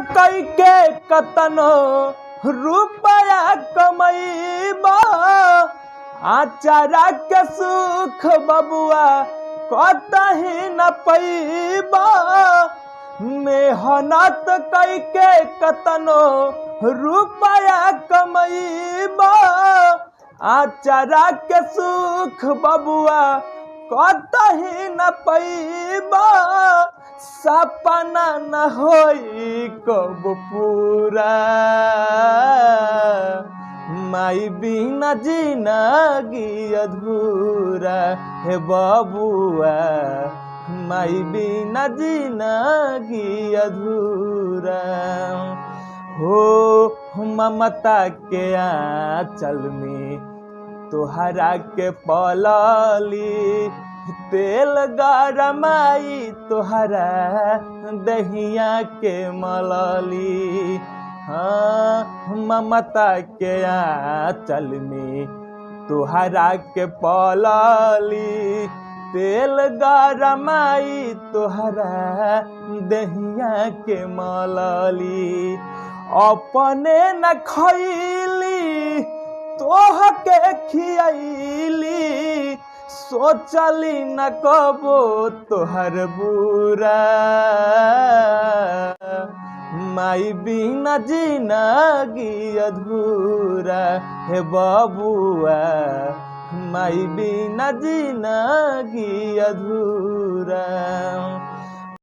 कई के कतनो रुपया कमैबा आचारा के सुख बबुआ कतही न पैबा। मेहनत कई के कतनो रुपया कमैबा आचारा के सुख बबुआ कतही न पैबा। सपना न होई कब पूरा माई बिना जिंदगी अधूरा हे बबुआ माई बिना जिंदगी अधूरा। हो ममता के आंचल में तोहरा के पलली तेल गरमाई तोहरा दहिया के मलली। हाँ ममता के आंचल में तोहरा के पलली तेल गरमाई तोहरा दहिया के मलली। अपने न खैली तोह के खियली सोचली न कबो तोहर बुरा। माई बिना जिंदगी अधूरा हे बबुआ माई बिना जिंदगी अधूरा।